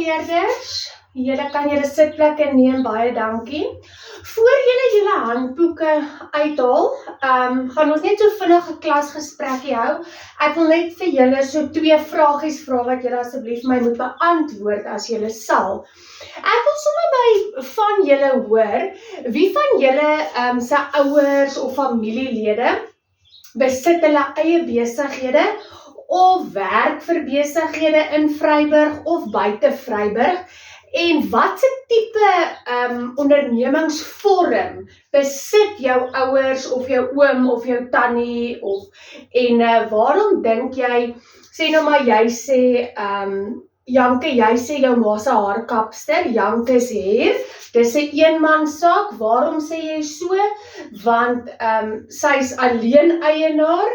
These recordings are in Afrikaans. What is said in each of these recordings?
leerders, julle kan julle sitplekke neem, baie dankie. Voor julle handboeke uithaal, gaan ons net so vinnige klasgesprekkie hou. Ek wil net vir julle so 2 vragies vra wat julle asseblief my moet beantwoord as julle sal. Ek wil sommer by van julle hoor, wie van julle se ouers of familielede besit hulle eie besighede of werk vir besighede in Vryburg of buite Vryburg? En watse tipe ondernemingsvorm besit jou ouers of jou oom of jou tannie en waarom dink jy, sê nou maar jy sê Janke, jy sê jou ma se haarkapster, Janke's Hair, dis 'n eenmansaak, waarom sê jy so? Want sy's alleen eienaar,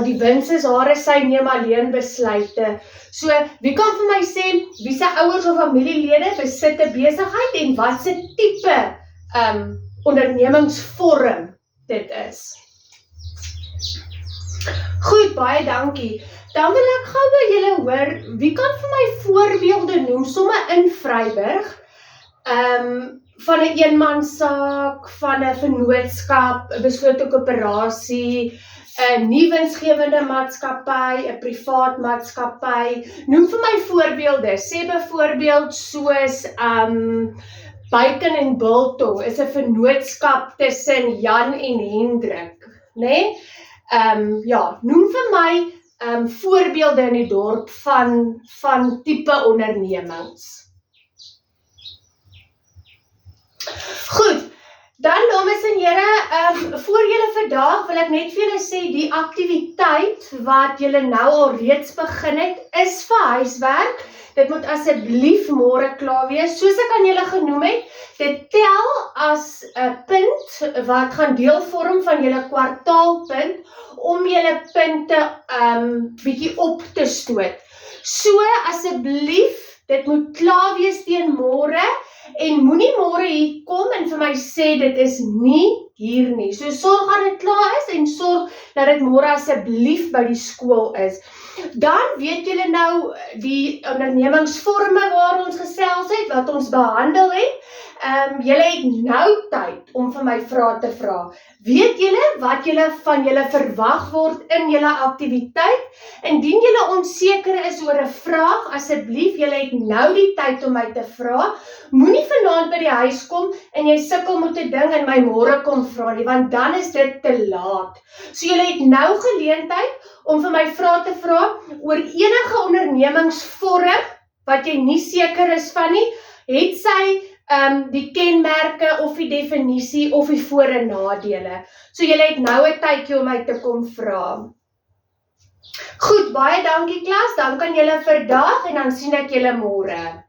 die wins is haar, sy neem alleen besluite. So, wie kan vir my sê, wie se ouers of familielede besit 'n besigheid en wat se tipe ondernemingsvorm dit is? Goed, baie dankie. Dan wil ek gou by julle hoor, wie kan vir my voorbeelde noem, somme in Vryburg, van 'n eenmansaak, van 'n vennootskap, 'n beslote koöperasie, 'n nie winsgewende maatskappy, 'n privaat maatskappy. Noem vir my voorbeelde. Sê byvoorbeeld soos Bacon en Biltong is 'n vennootskap tussen Jan en Hendrik, né? Ja, noem vir my voorbeelde in die dorp van tipe ondernemings. Goed. Dan, dames en here, voor julle vandag wil ek net vir julle sê, die aktiwiteit wat julle nou al reeds begin het, is vir huiswerk. Dit moet asseblief môre klaar wees. Soos ek aan julle genoem het, dit tel as 'n punt wat gaan deel vorm van julle kwartaalpunt om julle punte bietjie op te stoot. So, asseblief, dit moet klaar wees teen môre. En moenie môre hier kom en vir my sê dit is nie hier nie. So sorg dat dit klaar is en sorg dat dit môre asseblief by die skool is. Dan weet julle nou die ondernemingsvorme waar ons gesels het, wat ons behandel het. Julle het nou tyd om vir my vrae te vra. Weet julle wat julle van julle verwag word in julle aktiwiteit? Indien julle onseker is oor 'n vraag, asseblief, julle het nou die tyd om my te vra. Moenie vanaand by die huis kom en jy sukkel met 'n ding en my môre kom vra nie, want dan is dit te laat. So julle het nou geleentheid om vir my vrae te vra oor enige ondernemingsvorm wat jy nie seker is van nie, het sy die kenmerke of die definisie of die voor- en nadele. So julle het nou 'n tydjie om my te kom vra. Goed, baie dankie klas, dan kan julle vandag en dan sien ek julle môre.